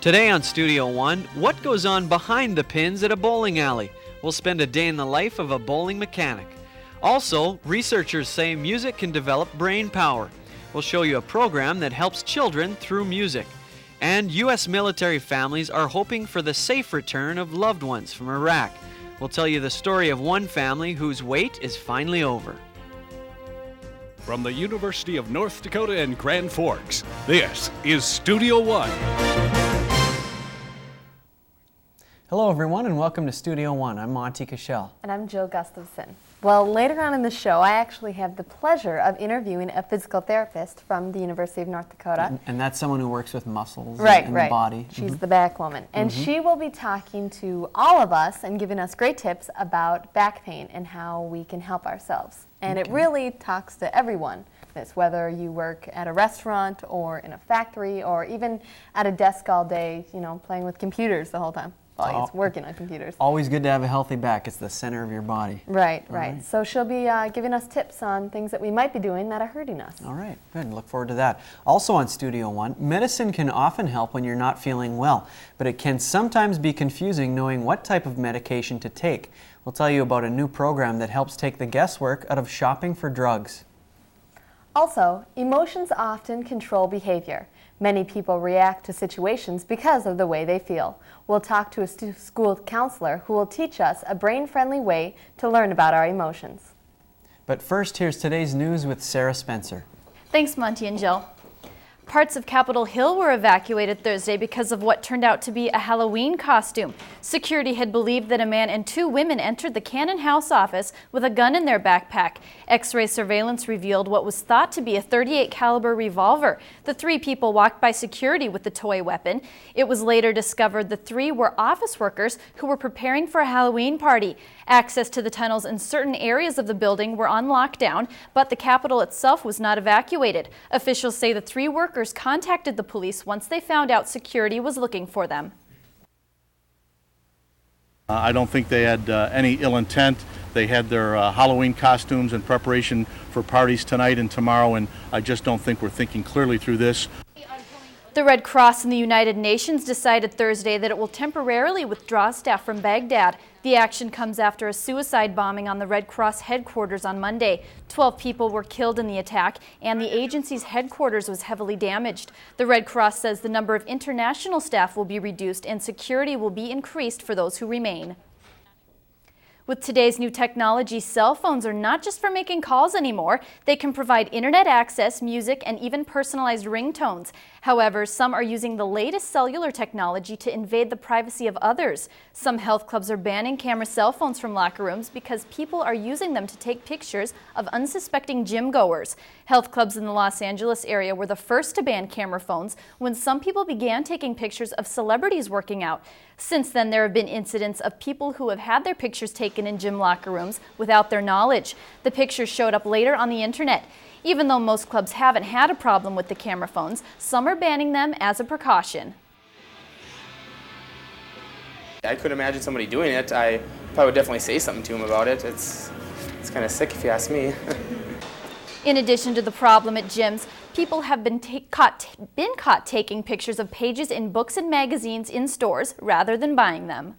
Today on Studio One, what goes on behind the pins at a bowling alley? We'll spend a day in the life of a bowling mechanic. Also, researchers say music can develop brain power. We'll show you a program that helps children through music. And U.S. military families are hoping for the safe return of loved ones from Iraq. We'll tell you the story of one family whose wait is finally over. From the University of North Dakota in Grand Forks, this is Studio One. Hello everyone and welcome to Studio One. I'm Monty Cashel. And I'm Jill Gustafson. Well, later on in the show, I actually have the pleasure of interviewing a physical therapist from the University of North Dakota. And that's someone who works with muscles in the body. She's the back woman. And she will be talking to all of us and giving us great tips about back pain and how we can help ourselves. And it really talks to everyone. This, whether you work at a restaurant or in a factory or even at a desk all day, you know, playing with computers the whole time. Well, he's working on computers. Always good to have a healthy back. It's the center of your body. Right. So she'll be giving us tips on things that we might be doing that are hurting us. All right, good. Look forward to that. Also on Studio One, medicine can often help when you're not feeling well, but it can sometimes be confusing knowing what type of medication to take. We'll tell you about a new program that helps take the guesswork out of shopping for drugs. Also, emotions often control behavior. Many people react to situations because of the way they feel. We'll talk to a school counselor who will teach us a brain-friendly way to learn about our emotions. But first, here's today's news with Sarah Spencer. Thanks, Monty and Jill. Parts of Capitol Hill were evacuated Thursday because of what turned out to be a Halloween costume. Security had believed that a man and two women entered the Cannon House office with a gun in their backpack. X-ray surveillance revealed what was thought to be a .38 caliber revolver. The three people walked by security with the toy weapon. It was later discovered the three were office workers who were preparing for a Halloween party. Access to the tunnels in certain areas of the building were on lockdown, but the Capitol itself was not evacuated. Officials say the three workers contacted the police once they found out security was looking for them. I don't think they had any ill intent. They had their Halloween costumes in preparation for parties tonight and tomorrow, and I just don't think we're thinking clearly through this. The Red Cross and the United Nations decided Thursday that it will temporarily withdraw staff from Baghdad. The action comes after a suicide bombing on the Red Cross headquarters on Monday. 12 people were killed in the attack, and the agency's headquarters was heavily damaged. The Red Cross says the number of international staff will be reduced and security will be increased for those who remain. With today's new technology, cell phones are not just for making calls anymore. They can provide internet access, music, and even personalized ringtones. However, some are using the latest cellular technology to invade the privacy of others. Some health clubs are banning camera cell phones from locker rooms because people are using them to take pictures of unsuspecting gym goers. Health clubs in the Los Angeles area were the first to ban camera phones when some people began taking pictures of celebrities working out. Since then, there have been incidents of people who have had their pictures taken in gym locker rooms without their knowledge. The pictures showed up later on the internet. Even though most clubs haven't had a problem with the camera phones, some are banning them as a precaution. I could imagine somebody doing it. I probably would definitely say something to them about it. It's kind of sick if you ask me. In addition to the problem at gyms, people have been caught taking pictures of pages in books and magazines in stores rather than buying them.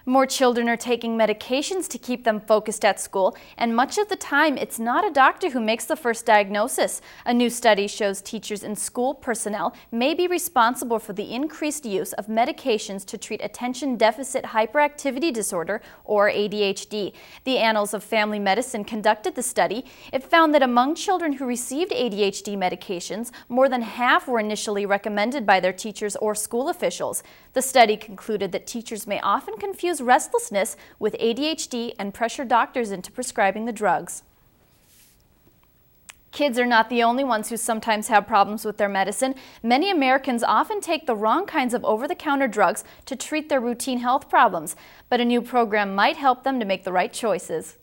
More children are taking medications to keep them focused at school, and much of the time it's not a doctor who makes the first diagnosis. A new study shows teachers and school personnel may be responsible for the increased use of medications to treat attention deficit hyperactivity disorder, or ADHD. The Annals of Family Medicine conducted the study. It found that among children who received ADHD medications, more than half were initially recommended by their teachers or school officials. The study concluded that teachers may often confuse restlessness with ADHD and pressure doctors into prescribing the drugs. Kids are not the only ones who sometimes have problems with their medicine. Many Americans often take the wrong kinds of over-the-counter drugs to treat their routine health problems, but a new program might help them to make the right choices.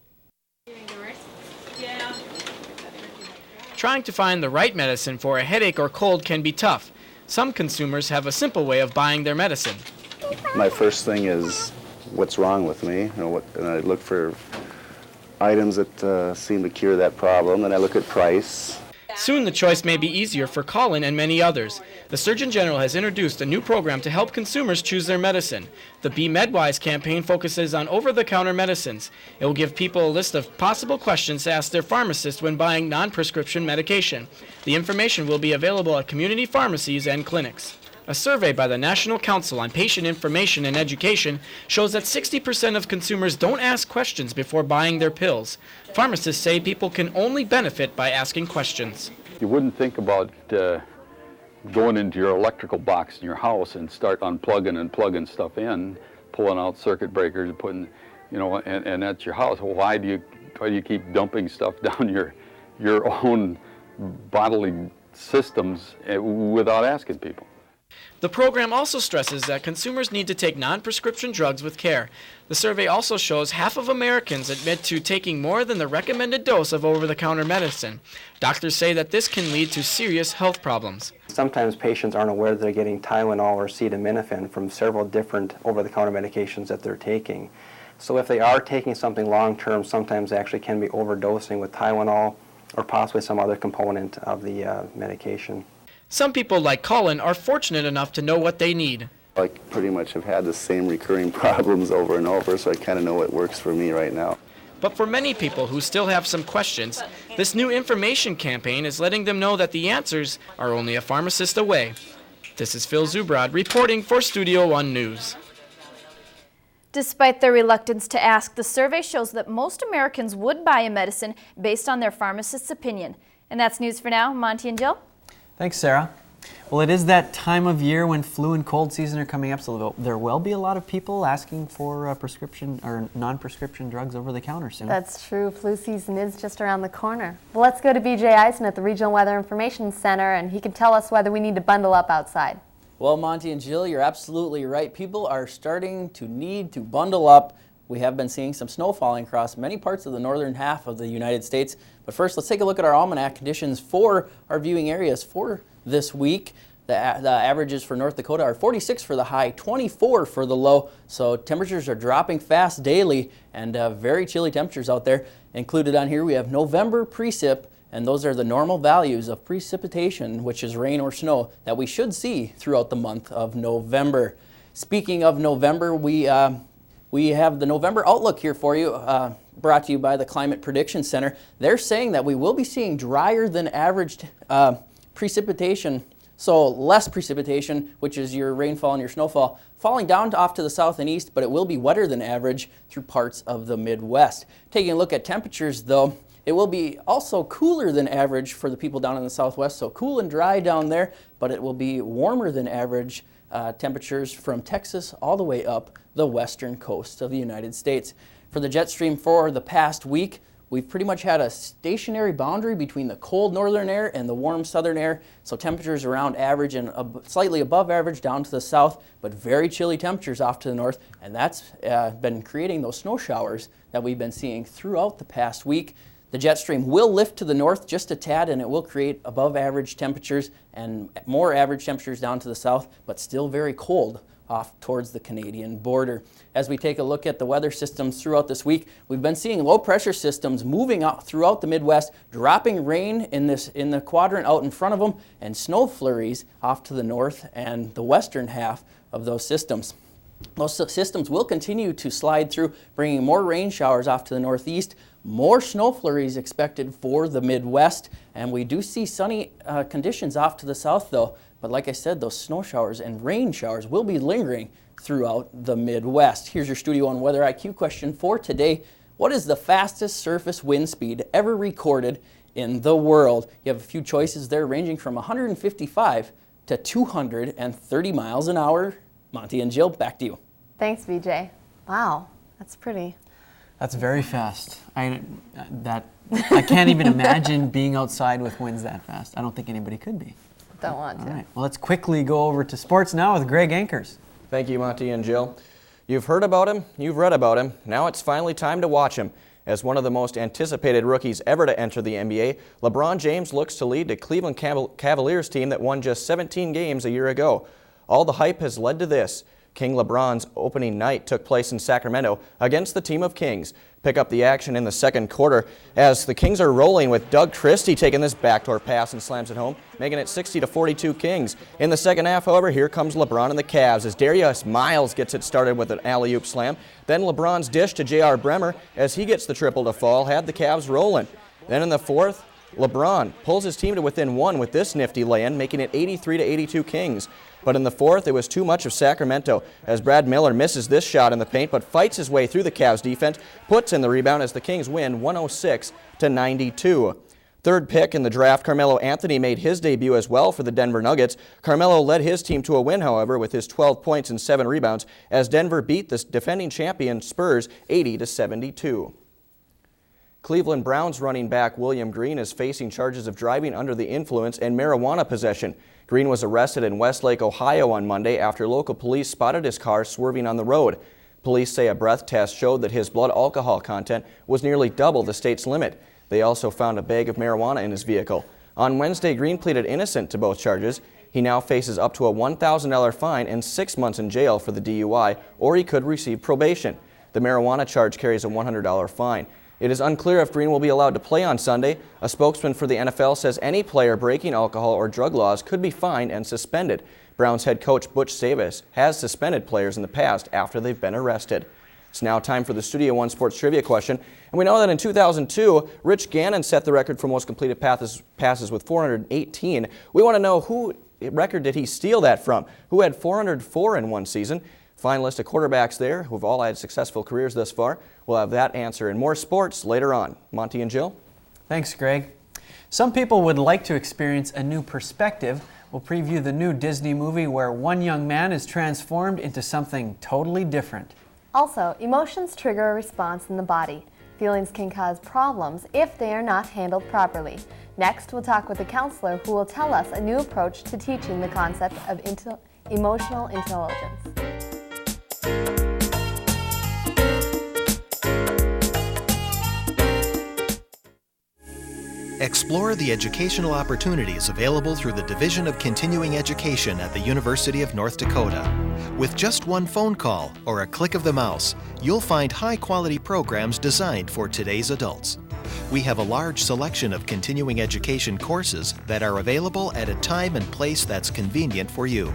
Trying to find the right medicine for a headache or cold can be tough. Some consumers have a simple way of buying their medicine. My first thing is what's wrong with me, and I look for items that seem to cure that problem, and I look at price. Soon the choice may be easier for Colin and many others. The Surgeon General has introduced a new program to help consumers choose their medicine. The Be MedWise campaign focuses on over-the-counter medicines. It will give people a list of possible questions to ask their pharmacist when buying non-prescription medication. The information will be available at community pharmacies and clinics. A survey by the National Council on Patient Information and Education shows that 60% of consumers don't ask questions before buying their pills. Pharmacists say people can only benefit by asking questions. You wouldn't think about going into your electrical box in your house and start unplugging and plugging stuff in, pulling out circuit breakers and putting, and that's your house. Well, why do you keep dumping stuff down your own bodily systems without asking people? The program also stresses that consumers need to take non-prescription drugs with care. The survey also shows half of Americans admit to taking more than the recommended dose of over-the-counter medicine. Doctors say that this can lead to serious health problems. Sometimes patients aren't aware that they're getting Tylenol or acetaminophen from several different over-the-counter medications that they're taking. So if they are taking something long-term, sometimes they actually can be overdosing with Tylenol or possibly some other component of the medication. Some people, like Colin, are fortunate enough to know what they need. I pretty much have had the same recurring problems over and over, so I kind of know what works for me right now. But for many people who still have some questions, this new information campaign is letting them know that the answers are only a pharmacist away. This is Phil Zubrod reporting for Studio One News. Despite their reluctance to ask, the survey shows that most Americans would buy a medicine based on their pharmacist's opinion. And that's news for now. Monty and Jill? Thanks, Sarah. Well, it is that time of year when flu and cold season are coming up, so there will be a lot of people asking for prescription or non-prescription drugs over the counter soon. That's true. Flu season is just around the corner. Well, let's go to BJ Eisen at the Regional Weather Information Center, and he can tell us whether we need to bundle up outside. Well, Monty and Jill, you're absolutely right. People are starting to need to bundle up. We have been seeing some snow falling across many parts of the northern half of the United States. But first, let's take a look at our almanac conditions for our viewing areas for this week. The averages for North Dakota are 46 for the high, 24 for the low. So temperatures are dropping fast daily and very chilly temperatures out there. Included on here, we have November precip, and those are the normal values of precipitation, which is rain or snow, that we should see throughout the month of November. Speaking of November, we have the November outlook here for you, brought to you by the Climate Prediction Center. They're saying that we will be seeing drier than average precipitation, so less precipitation, which is your rainfall and your snowfall, falling down off to the south and east, but it will be wetter than average through parts of the Midwest. Taking a look at temperatures, though, it will be also cooler than average for the people down in the southwest, so cool and dry down there, but it will be warmer than average temperatures from Texas all the way up the western coast of the United States. For the jet stream for the past week, we've pretty much had a stationary boundary between the cold northern air and the warm southern air, so temperatures around average and slightly above average down to the south, but very chilly temperatures off to the north, and that's been creating those snow showers that we've been seeing throughout the past week. The jet stream will lift to the north just a tad, and it will create above average temperatures and more average temperatures down to the south, but still very cold off towards the Canadian border. As we take a look at the weather systems throughout this week, we've been seeing low pressure systems moving out throughout the Midwest, dropping rain in the quadrant out in front of them, and snow flurries off to the north and the western half of those systems. Those systems will continue to slide through, bringing more rain showers off to the northeast, more snow flurries expected for the Midwest, and we do see sunny conditions off to the south though. But like I said, those snow showers and rain showers will be lingering throughout the Midwest. Here's your Studio One Weather IQ question for today. What is the fastest surface wind speed ever recorded in the world? You have a few choices there ranging from 155 to 230 miles an hour. Monty and Jill, back to you. Thanks, BJ. Wow, that's pretty. That's very fast. I can't even imagine being outside with winds that fast. I don't think anybody could be. Don't want to. All right. Well, let's quickly go over to sports now with Greg Ankers. Thank you, Monty and Jill. You've heard about him, you've read about him. Now it's finally time to watch him. As one of the most anticipated rookies ever to enter the NBA, LeBron James looks to lead the Cleveland Cavaliers team that won just 17 games a year ago. All the hype has led to this. King LeBron's opening night took place in Sacramento against the team of Kings. Pick up the action in the second quarter as the Kings are rolling with Doug Christie taking this backdoor pass and slams it home, making it 60-42 Kings. In the second half, however, here comes LeBron and the Cavs as Darius Miles gets it started with an alley-oop slam. Then LeBron's dish to J.R. Bremer as he gets the triple to fall, had the Cavs rolling. Then in the fourth, LeBron pulls his team to within one with this nifty lay-in, making it 83-82 Kings. But in the fourth, it was too much of Sacramento as Brad Miller misses this shot in the paint but fights his way through the Cavs defense, puts in the rebound as the Kings win 106-92. Third pick in the draft, Carmelo Anthony made his debut as well for the Denver Nuggets. Carmelo led his team to a win, however, with his 12 points and 7 rebounds as Denver beat the defending champion Spurs 80-72. Cleveland Browns running back William Green is facing charges of driving under the influence and marijuana possession. Green was arrested in Westlake, Ohio on Monday after local police spotted his car swerving on the road. Police say a breath test showed that his blood alcohol content was nearly double the state's limit. They also found a bag of marijuana in his vehicle. On Wednesday, Green pleaded innocent to both charges. He now faces up to a $1,000 fine and 6 months in jail for the DUI, or he could receive probation. The marijuana charge carries a $100 fine. It is unclear if Green will be allowed to play on Sunday. A spokesman for the NFL says any player breaking alcohol or drug laws could be fined and suspended. Browns head coach Butch Davis has suspended players in the past after they've been arrested. It's now time for the Studio One Sports Trivia question. And we know that in 2002, Rich Gannon set the record for most completed passes with 418. We want to know who record did he steal that from? Who had 404 in one season? Fine list of quarterbacks there who've all had successful careers thus far. We'll have that answer and more sports later on. Monty and Jill? Thanks, Greg. Some people would like to experience a new perspective. We'll preview the new Disney movie where one young man is transformed into something totally different. Also, emotions trigger a response in the body. Feelings can cause problems if they are not handled properly. Next, we'll talk with a counselor who will tell us a new approach to teaching the concept of emotional intelligence. Explore the educational opportunities available through the Division of Continuing Education at the University of North Dakota. With just one phone call or a click of the mouse, you'll find high-quality programs designed for today's adults. We have a large selection of continuing education courses that are available at a time and place that's convenient for you.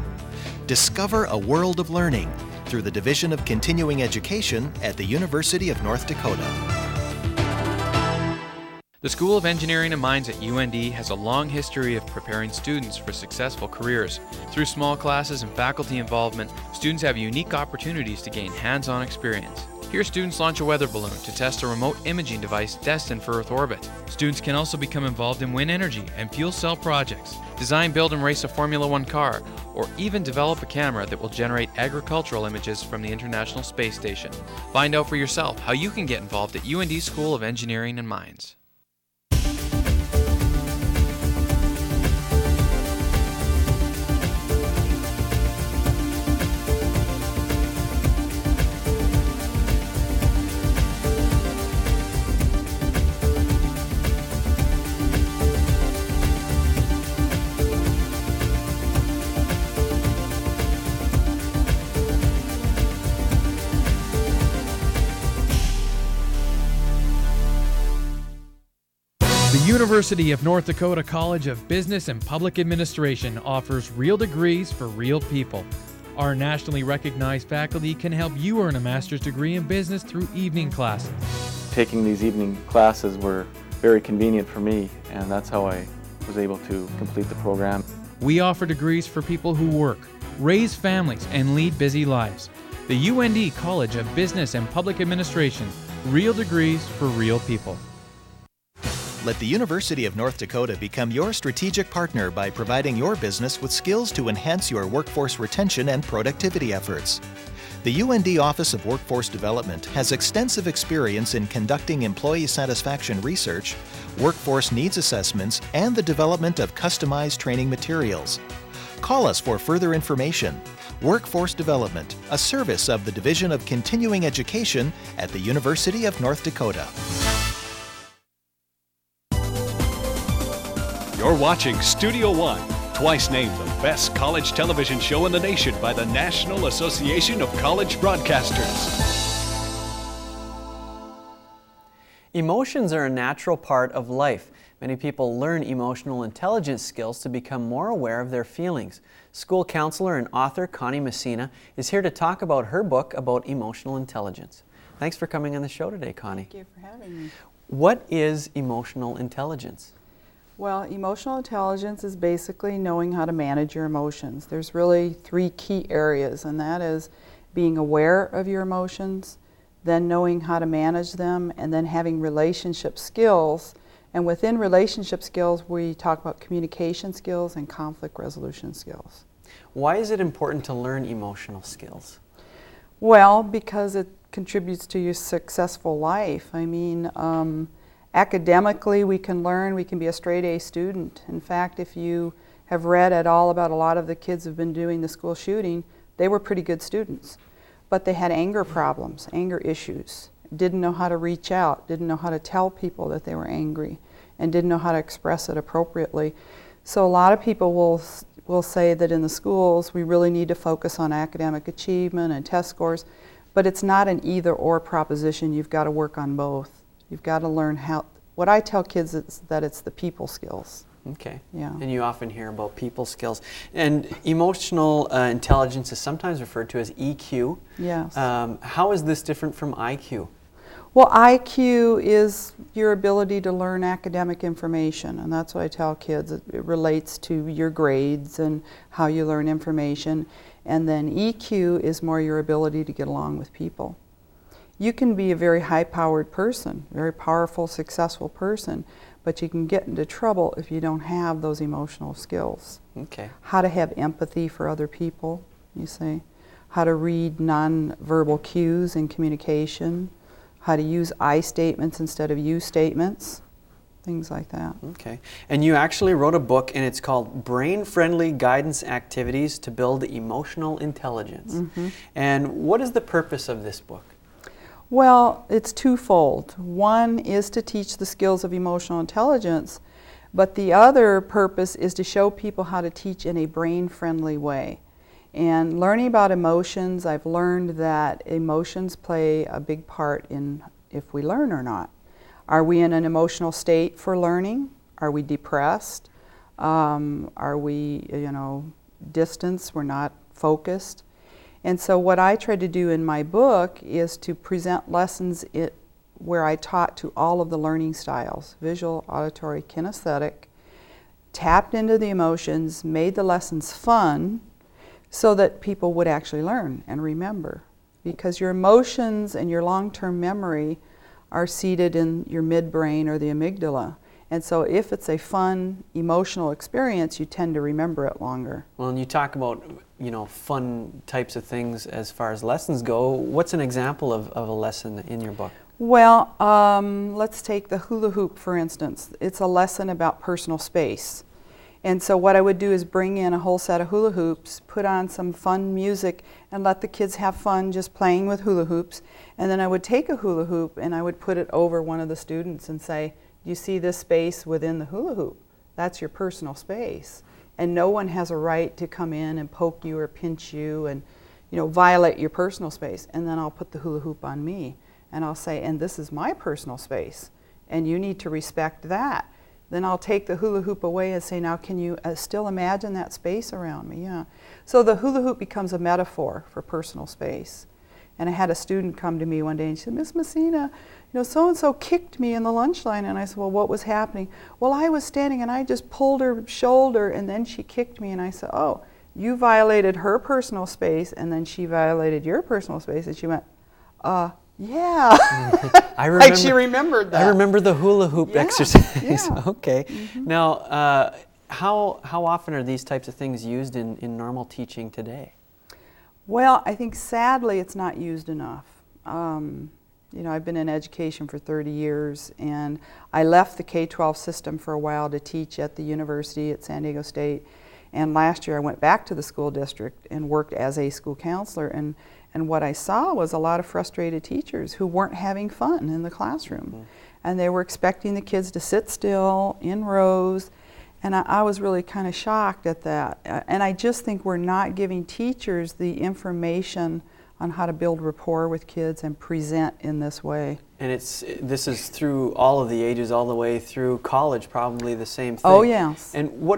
Discover a world of learning through the Division of Continuing Education at the University of North Dakota. The School of Engineering and Mines at UND has a long history of preparing students for successful careers. Through small classes and faculty involvement, students have unique opportunities to gain hands-on experience. Here, students launch a weather balloon to test a remote imaging device destined for Earth orbit. Students can also become involved in wind energy and fuel cell projects, design, build, and race a Formula One car, or even develop a camera that will generate agricultural images from the International Space Station. Find out for yourself how you can get involved at UND School of Engineering and Mines. The University of North Dakota College of Business and Public Administration offers real degrees for real people. Our nationally recognized faculty can help you earn a master's degree in business through evening classes. Taking these evening classes were very convenient for me, and that's how I was able to complete the program. We offer degrees for people who work, raise families, and lead busy lives. The UND College of Business and Public Administration, real degrees for real people. Let the University of North Dakota become your strategic partner by providing your business with skills to enhance your workforce retention and productivity efforts. The UND Office of Workforce Development has extensive experience in conducting employee satisfaction research, workforce needs assessments, and the development of customized training materials. Call us for further information. Workforce Development, a service of the Division of Continuing Education at the University of North Dakota. You're watching Studio One Twice named the best college television show in the nation by the National Association of College Broadcasters. Emotions are a natural part of life. Many people learn emotional intelligence skills to become more aware of their feelings. School counselor and author Connie Messina is here to talk about her book about emotional intelligence. Thanks for coming on the show today, Connie. Thank you for having me. What is emotional intelligence? Well, emotional intelligence is basically knowing how to manage your emotions. There's really 3 key areas, and that is being aware of your emotions, then knowing how to manage them, and then having relationship skills. And within relationship skills, we talk about communication skills and conflict resolution skills. Why is it important to learn emotional skills? Well, because it contributes to your successful life. I mean, academically we can learn, we can be a straight A student. In fact, if you have read at all about a lot of the kids who've been doing the school shooting, they were pretty good students. But they had anger problems, anger issues, didn't know how to reach out, didn't know how to tell people that they were angry, and didn't know how to express it appropriately. So a lot of people will say that in the schools we really need to focus on academic achievement and test scores, but it's not an either-or proposition. You've got to work on both. You've got to learn how, what I tell kids is that it's the people skills. Okay. Yeah. And you often hear about people skills. And emotional intelligence is sometimes referred to as EQ. Yes. How is this different from IQ? Well, IQ is your ability to learn academic information, and that's what I tell kids. It relates to your grades and how you learn information. And then EQ is more your ability to get along with people. You can be a very high-powered person, very powerful, successful person, but you can get into trouble if you don't have those emotional skills. Okay. How to have empathy for other people, you see. How to read non-verbal cues in communication. How to use I statements instead of you statements. Things like that. Okay. And you actually wrote a book, and it's called Brain-Friendly Guidance Activities to Build Emotional Intelligence. Mm-hmm. And what is the purpose of this book? Well, it's twofold. One is to teach the skills of emotional intelligence, but the other purpose is to show people how to teach in a brain-friendly way. And learning about emotions, I've learned that emotions play a big part in if we learn or not. Are we in an emotional state for learning? Are we depressed? Are we, distanced? We're not focused? And so what I try to do in my book is to present lessons where I taught to all of the learning styles, visual, auditory, kinesthetic, tapped into the emotions, made the lessons fun so that people would actually learn and remember. Because your emotions and your long-term memory are seated in your midbrain or the amygdala. And so if it's a fun, emotional experience, you tend to remember it longer. Well, and you talk about, fun types of things as far as lessons go. What's an example of a lesson in your book? Well, let's take the hula hoop, for instance. It's a lesson about personal space. And so what I would do is bring in a whole set of hula hoops, put on some fun music, and let the kids have fun just playing with hula hoops. And then I would take a hula hoop and I would put it over one of the students and say, you see this space within the hula hoop? That's your personal space. And no one has a right to come in and poke you or pinch you and violate your personal space. And then I'll put the hula hoop on me and I'll say, and this is my personal space and you need to respect that. Then I'll take the hula hoop away and say, now can you still imagine that space around me? Yeah. So the hula hoop becomes a metaphor for personal space. And I had a student come to me one day and she said, Miss Messina, so-and-so kicked me in the lunch line. And I said, well, what was happening? Well, I was standing and I just pulled her shoulder and then she kicked me. And I said, oh, you violated her personal space and then she violated your personal space. And she went, yeah. I remember, like she remembered that. I remember the hula hoop exercise. Yeah. Okay. Mm-hmm. Now, how often are these types of things used in normal teaching today? Well, I think sadly it's not used enough. I've been in education for 30 years and I left the K-12 system for a while to teach at the university at San Diego State. And last year I went back to the school district and worked as a school counselor. And what I saw was a lot of frustrated teachers who weren't having fun in the classroom. Mm-hmm. And they were expecting the kids to sit still in rows. And I was really kind of shocked at that. And I just think we're not giving teachers the information on how to build rapport with kids and present in this way. And this is through all of the ages, all the way through college, probably the same thing. Oh, yes. And what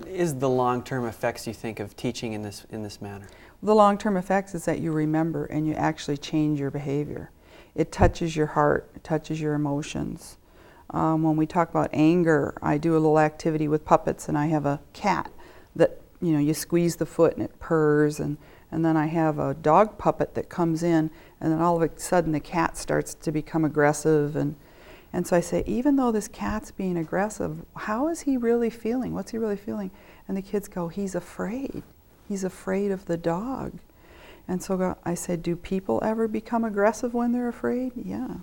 is the long-term effects, you think, of teaching in this manner? The long-term effects is that you remember and you actually change your behavior. It touches your heart, it touches your emotions. When we talk about anger, I do a little activity with puppets, and I have a cat that, you squeeze the foot and it purrs, and then I have a dog puppet that comes in, and then all of a sudden the cat starts to become aggressive, and so I say, even though this cat's being aggressive, how is he really feeling? What's he really feeling? And the kids go, he's afraid. He's afraid of the dog. And so I said, do people ever become aggressive when they're afraid? Yeah.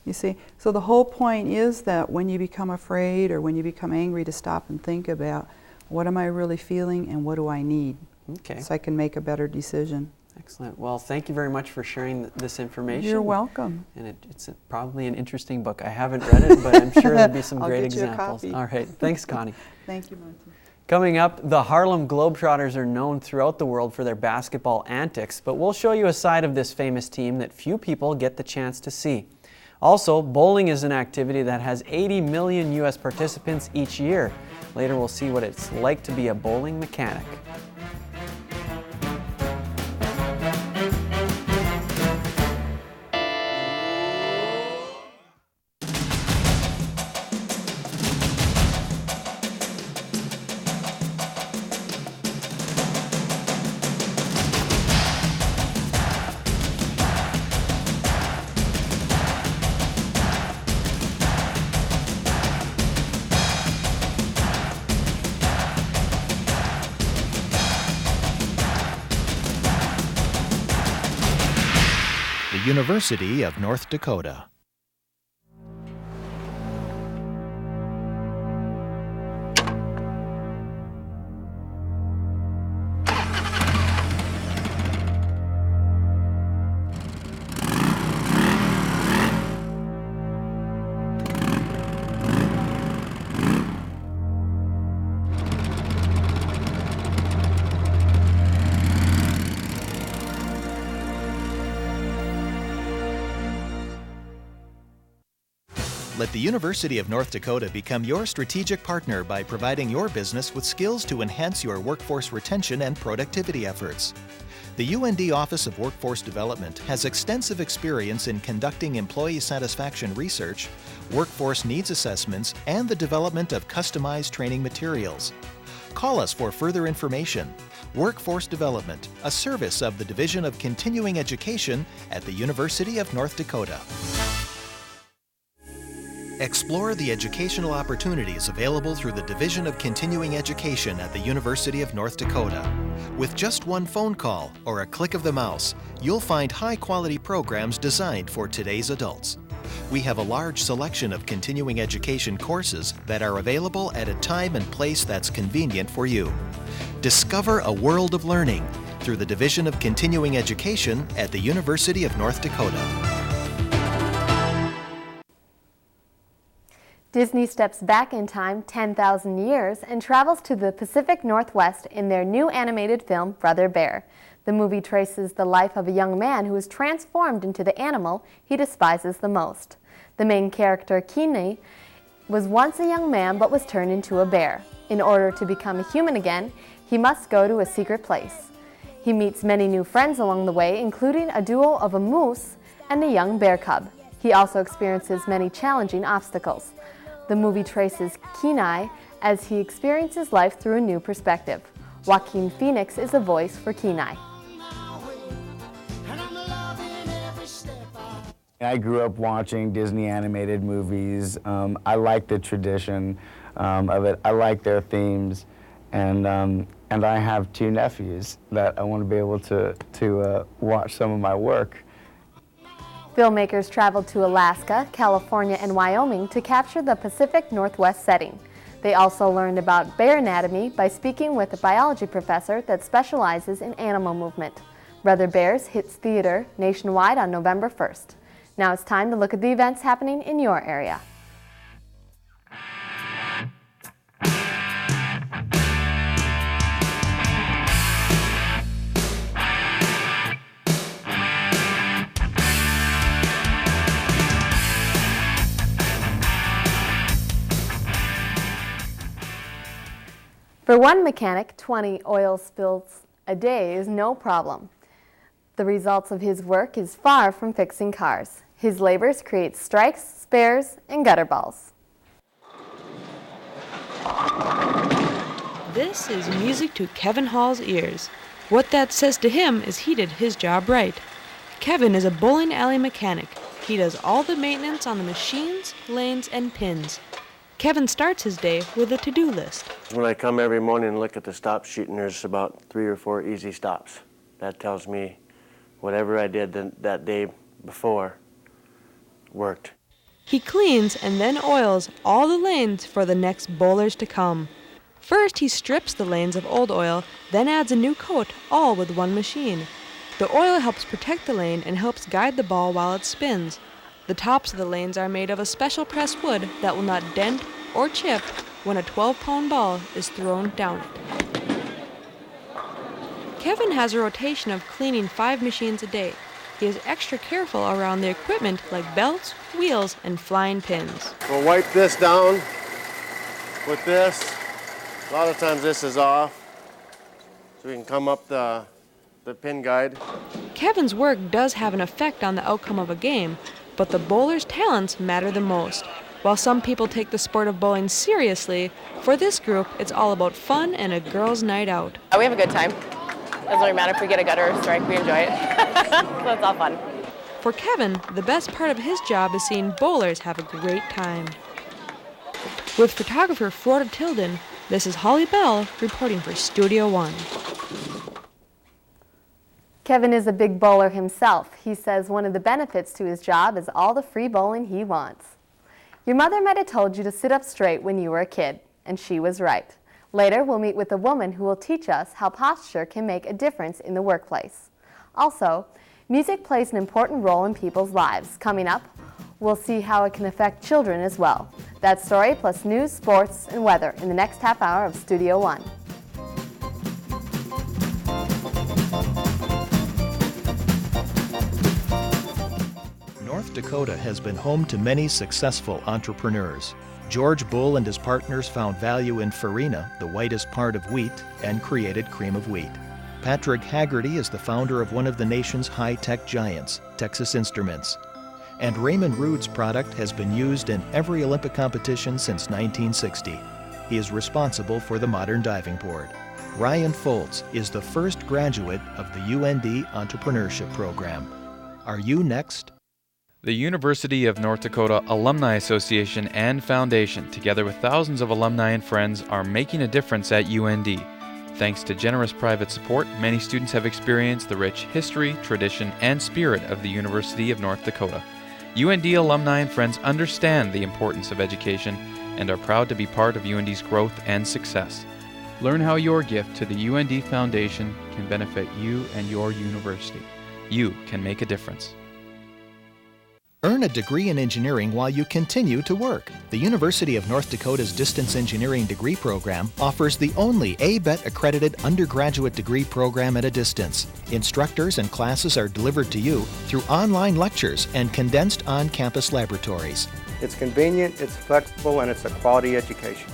You see, so the whole point is that when you become afraid or when you become angry, to stop and think about, what am I really feeling and what do I need? Okay. So I can make a better decision. Excellent. Well, thank you very much for sharing this information. You're welcome. And it's probably an interesting book. I haven't read it, but I'm sure there'll be some great examples. All right. Thanks, Connie. Thank you, Monty. Coming up, the Harlem Globetrotters are known throughout the world for their basketball antics, but we'll show you a side of this famous team that few people get the chance to see. Also, bowling is an activity that has 80 million U.S. participants each year. Later, we'll see what it's like to be a bowling mechanic. University of North Dakota. Let the University of North Dakota become your strategic partner by providing your business with skills to enhance your workforce retention and productivity efforts. The UND Office of Workforce Development has extensive experience in conducting employee satisfaction research, workforce needs assessments, and the development of customized training materials. Call us for further information. Workforce Development, a service of the Division of Continuing Education at the University of North Dakota. Explore the educational opportunities available through the Division of Continuing Education at the University of North Dakota. With just one phone call or a click of the mouse, you'll find high-quality programs designed for today's adults. We have a large selection of continuing education courses that are available at a time and place that's convenient for you. Discover a world of learning through the Division of Continuing Education at the University of North Dakota. Disney steps back in time 10,000 years and travels to the Pacific Northwest in their new animated film, Brother Bear. The movie traces the life of a young man who is transformed into the animal he despises the most. The main character, Connie, was once a young man but was turned into a bear. In order to become a human again, he must go to a secret place. He meets many new friends along the way, including a duo of a moose and a young bear cub. He also experiences many challenging obstacles. The movie traces Connie as he experiences life through a new perspective. Joaquin Phoenix is a voice for Connie. I grew up watching Disney animated movies. I like the tradition of it. I like their themes, and I have two nephews that I want to be able to watch some of my work. Filmmakers traveled to Alaska, California, and Wyoming to capture the Pacific Northwest setting. They also learned about bear anatomy by speaking with a biology professor that specializes in animal movement. Brother Bears hits theater nationwide on November 1st. Now it's time to look at the events happening in your area. For one mechanic, 20 oil spills a day is no problem. The results of his work is far from fixing cars. His labors create strikes, spares, and gutter balls. This is music to Kevin Hall's ears. What that says to him is he did his job right. Kevin is a bowling alley mechanic. He does all the maintenance on the machines, lanes, and pins. Kevin starts his day with a to-do list. When I come every morning and look at the stop sheet, and there's about 3 or 4 easy stops, that tells me whatever I did that day before worked. He cleans and then oils all the lanes for the next bowlers to come. First, he strips the lanes of old oil, then adds a new coat, all with one machine. The oil helps protect the lane and helps guide the ball while it spins. The tops of the lanes are made of a special pressed wood that will not dent or chip when a 12-pound ball is thrown down it. Kevin has a rotation of cleaning 5 machines a day. He is extra careful around the equipment like belts, wheels, and flying pins. We'll wipe this down with this. A lot of times this is off, so we can come up the pin guide. Kevin's work does have an effect on the outcome of a game, but the bowler's talents matter the most. While some people take the sport of bowling seriously, for this group, it's all about fun and a girls' night out. We have a good time. Doesn't really matter if we get a gutter or strike, we enjoy it. So it's all fun. For Kevin, the best part of his job is seeing bowlers have a great time. With photographer Florida Tilden, this is Holly Bell reporting for Studio One. Kevin is a big bowler himself. He says one of the benefits to his job is all the free bowling he wants. Your mother might have told you to sit up straight when you were a kid, and she was right. Later, we'll meet with a woman who will teach us how posture can make a difference in the workplace. Also, music plays an important role in people's lives. Coming up, we'll see how it can affect children as well. That story plus news, sports, and weather in the next half hour of Studio One. North Dakota has been home to many successful entrepreneurs. George Bull and his partners found value in farina, the whitest part of wheat, and created cream of wheat. Patrick Haggerty is the founder of one of the nation's high-tech giants, Texas Instruments. And Raymond Rood's product has been used in every Olympic competition since 1960. He is responsible for the modern diving board. Ryan Foltz is the first graduate of the UND Entrepreneurship Program. Are you next? The University of North Dakota Alumni Association and Foundation, together with thousands of alumni and friends, are making a difference at UND. Thanks to generous private support, many students have experienced the rich history, tradition, and spirit of the University of North Dakota. UND alumni and friends understand the importance of education and are proud to be part of UND's growth and success. Learn how your gift to the UND Foundation can benefit you and your university. You can make a difference. Earn a degree in engineering while you continue to work. The University of North Dakota's Distance Engineering degree program offers the only ABET accredited undergraduate degree program at a distance. Instructors and classes are delivered to you through online lectures and condensed on-campus laboratories. It's convenient, it's flexible, and it's a quality education.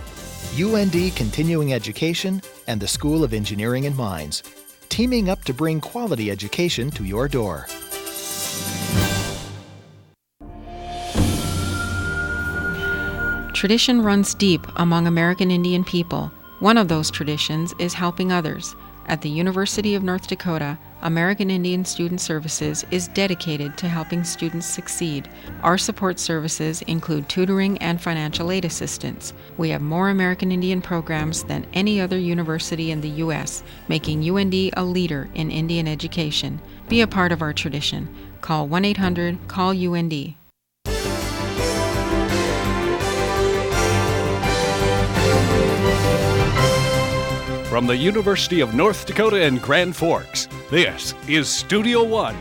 UND Continuing Education and the School of Engineering and Mines, teaming up to bring quality education to your door. Tradition runs deep among American Indian people. One of those traditions is helping others. At the University of North Dakota, American Indian Student Services is dedicated to helping students succeed. Our support services include tutoring and financial aid assistance. We have more American Indian programs than any other university in the U.S., making UND a leader in Indian education. Be a part of our tradition. Call 1-800-CALL-UND. From the University of North Dakota in Grand Forks, this is Studio One.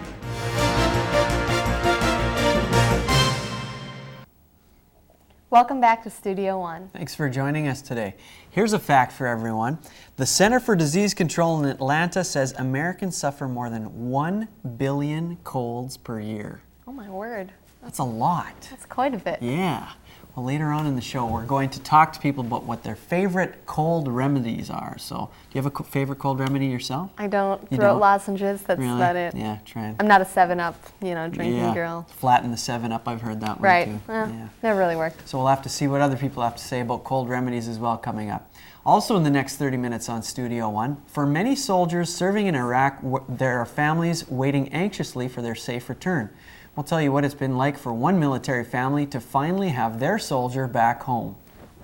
Welcome back to Studio One. Thanks for joining us today. Here's a fact for everyone. The Center for Disease Control in Atlanta says Americans suffer more than 1 billion colds per year. Oh my word. That's a lot. That's quite a bit. Yeah. Well, later on in the show, we're going to talk to people about what their favorite cold remedies are. So, do you have a favorite cold remedy yourself? I don't. You Throat don't? lozenges, that's Really? about it. Yeah, try it. I'm not a 7-Up, drinking girl. Flatten the 7-Up, I've heard that one Right. too. Yeah. Never really worked. So we'll have to see what other people have to say about cold remedies as well coming up. Also in the next 30 minutes on Studio One, for many soldiers serving in Iraq, there are families waiting anxiously for their safe return. We'll tell you what it's been like for one military family to finally have their soldier back home.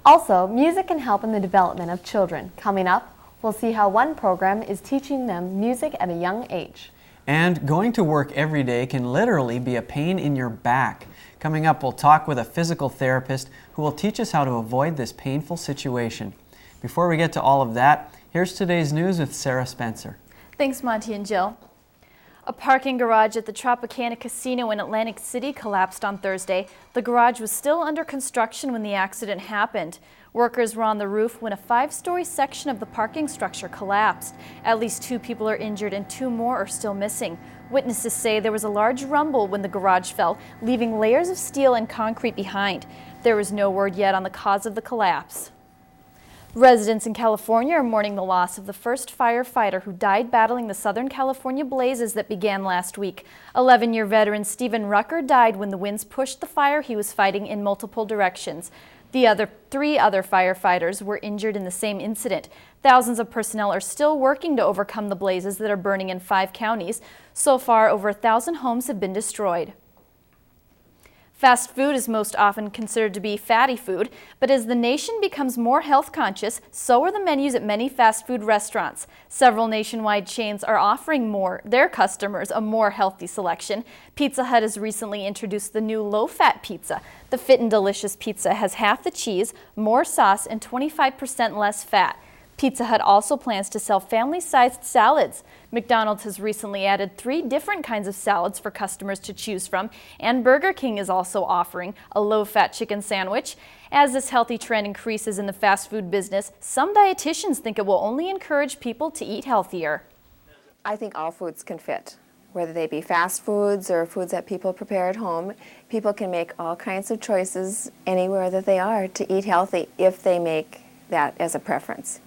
Also, music can help in the development of children. Coming up, we'll see how one program is teaching them music at a young age. And going to work every day can literally be a pain in your back. Coming up, we'll talk with a physical therapist who will teach us how to avoid this painful situation. Before we get to all of that, here's today's news with Sarah Spencer. Thanks, Monty and Jill. A parking garage at the Tropicana Casino in Atlantic City collapsed on Thursday. The garage was still under construction when the accident happened. Workers were on the roof when a 5-story section of the parking structure collapsed. At least 2 people are injured and 2 more are still missing. Witnesses say there was a large rumble when the garage fell, leaving layers of steel and concrete behind. There is no word yet on the cause of the collapse. Residents in California are mourning the loss of the first firefighter who died battling the Southern California blazes that began last week. 11-year veteran Stephen Rucker died when the winds pushed the fire he was fighting in multiple directions. The 3 other firefighters were injured in the same incident. Thousands of personnel are still working to overcome the blazes that are burning in 5 counties. So far, over 1,000 homes have been destroyed. Fast food is most often considered to be fatty food, but as the nation becomes more health conscious, so are the menus at many fast food restaurants. Several nationwide chains are offering their customers a more healthy selection. Pizza Hut has recently introduced the new low-fat pizza. The Fit and Delicious pizza has half the cheese, more sauce, and 25% less fat. Pizza Hut also plans to sell family-sized salads. McDonald's has recently added 3 different kinds of salads for customers to choose from, and Burger King is also offering a low-fat chicken sandwich. As this healthy trend increases in the fast food business, some dietitians think it will only encourage people to eat healthier. I think all foods can fit, whether they be fast foods or foods that people prepare at home. People can make all kinds of choices anywhere that they are to eat healthy if they make that as a preference.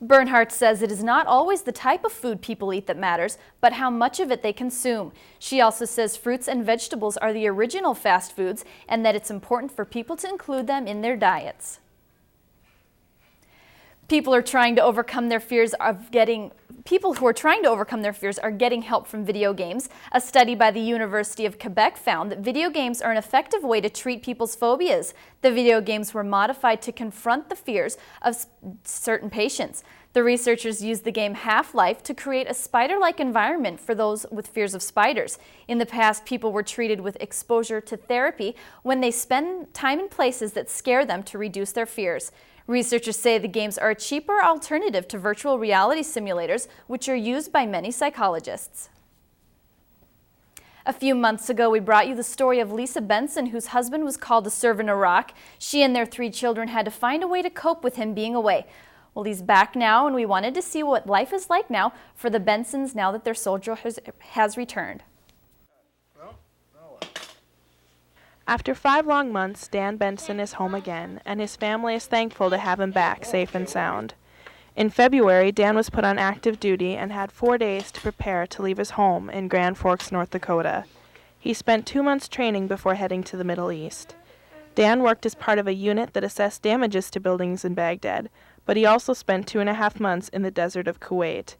Bernhardt says it is not always the type of food people eat that matters, but how much of it they consume. She also says fruits and vegetables are the original fast foods and that it's important for people to include them in their diets. People who are trying to overcome their fears are getting help from video games. A study by the University of Quebec found that video games are an effective way to treat people's phobias. The video games were modified to confront the fears of certain patients. The researchers used the game Half-Life to create a spider-like environment for those with fears of spiders. In the past, people were treated with exposure to therapy when they spend time in places that scare them to reduce their fears. Researchers say the games are a cheaper alternative to virtual reality simulators, which are used by many psychologists. A few months ago, we brought you the story of Lisa Benson, whose husband was called to serve in Iraq. She and their 3 children had to find a way to cope with him being away. Well, he's back now, and we wanted to see what life is like now for the Bensons now that their soldier has returned. After 5 long months, Dan Benson is home again, and his family is thankful to have him back safe and sound. In February, Dan was put on active duty and had 4 days to prepare to leave his home in Grand Forks, North Dakota. He spent 2 months training before heading to the Middle East. Dan worked as part of a unit that assessed damages to buildings in Baghdad, but he also spent 2.5 months in the desert of Kuwait.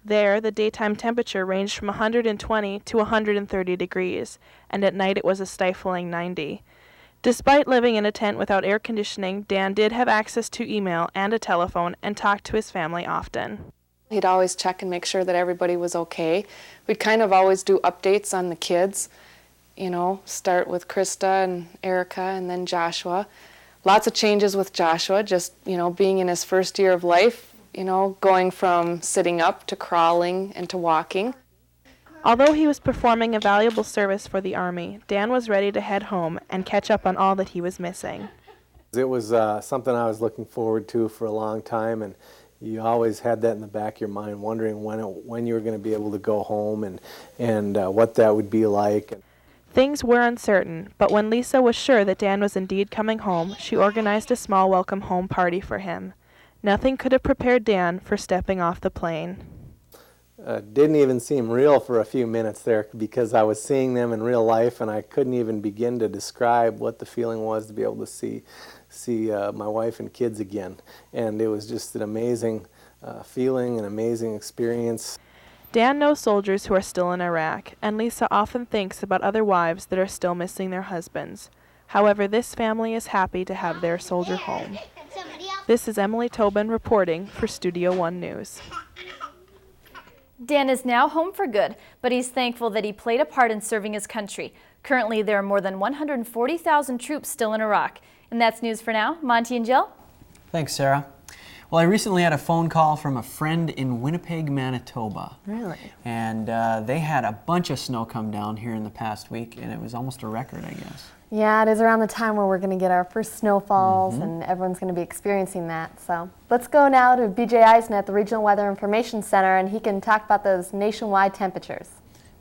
There, the daytime temperature ranged from 120 to 130 degrees, and at night it was a stifling 90. Despite living in a tent without air conditioning, Dan did have access to email and a telephone and talked to his family often. He'd always check and make sure that everybody was okay. We'd kind of always do updates on the kids, start with Krista and Erica and then Joshua. Lots of changes with Joshua, just, being in his first year of life. Going from sitting up to crawling and to walking. Although he was performing a valuable service for the Army, Dan was ready to head home and catch up on all that he was missing. It was something I was looking forward to for a long time, and you always had that in the back of your mind, wondering when you were going to be able to go home and what that would be like. Things were uncertain, but when Lisa was sure that Dan was indeed coming home, she organized a small welcome home party for him. Nothing could have prepared Dan for stepping off the plane. Didn't even seem real for a few minutes there because I was seeing them in real life, and I couldn't even begin to describe what the feeling was to be able to see my wife and kids again. And it was just an amazing feeling, an amazing experience. Dan knows soldiers who are still in Iraq, and Lisa often thinks about other wives that are still missing their husbands. However, this family is happy to have their soldier home. This is Emily Tobin reporting for Studio One News. Dan is now home for good, but he's thankful that he played a part in serving his country. Currently, there are more than 140,000 troops still in Iraq. And that's news for now. Monty and Jill? Thanks, Sarah. Well, I recently had a phone call from a friend in Winnipeg, Manitoba. Really? And they had a bunch of snow come down here in the past week, and it was almost a record, I guess. Yeah, it is around the time where we're going to get our first snowfalls, and everyone's going to be experiencing that. So let's go now to BJ Eisen at the Regional Weather Information Center, and he can talk about those nationwide temperatures.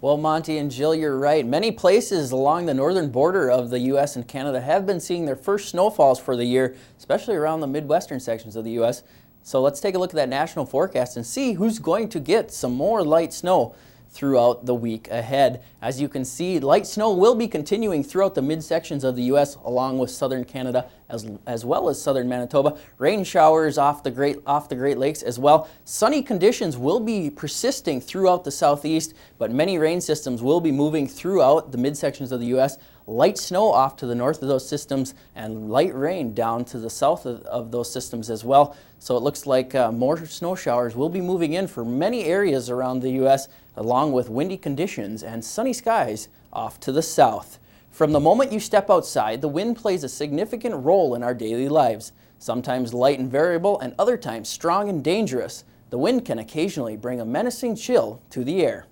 Well, Monty and Jill, you're right. Many places along the northern border of the U.S. and Canada have been seeing their first snowfalls for the year, especially around the midwestern sections of the U.S. So let's take a look at that national forecast and see who's going to get some more light snow throughout the week ahead. As you can see, light snow will be continuing throughout the midsections of the U.S. along with southern Canada as well as southern Manitoba. Rain showers off the Great Lakes as well. Sunny conditions will be persisting throughout the southeast, but many rain systems will be moving throughout the midsections of the U.S. Light snow off to the north of those systems and light rain down to the south of those systems as well. So it looks like more snow showers will be moving in for many areas around the U.S. along with windy conditions and sunny skies off to the south. From the moment you step outside, the wind plays a significant role in our daily lives. Sometimes light and variable, and other times strong and dangerous. The wind can occasionally bring a menacing chill to the air.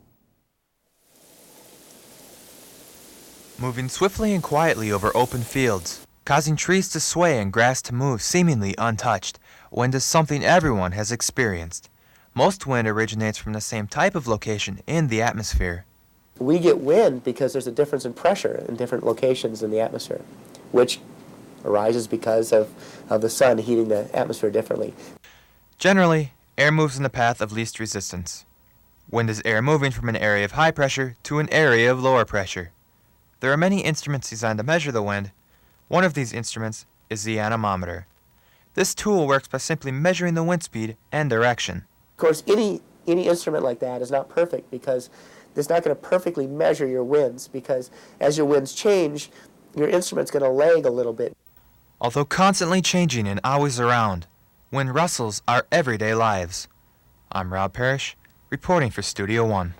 Moving swiftly and quietly over open fields, causing trees to sway and grass to move seemingly untouched. Wind is something everyone has experienced. Most wind originates from the same type of location in the atmosphere. We get wind because there's a difference in pressure in different locations in the atmosphere, which arises because of the sun heating the atmosphere differently. Generally, air moves in the path of least resistance. Wind is air moving from an area of high pressure to an area of lower pressure. There are many instruments designed to measure the wind. One of these instruments is the anemometer. This tool works by simply measuring the wind speed and direction. Of course, any instrument like that is not perfect because it's not going to perfectly measure your winds, because as your winds change, your instrument's going to lag a little bit. Although constantly changing and always around, wind rustles our everyday lives. I'm Rob Parrish, reporting for Studio One.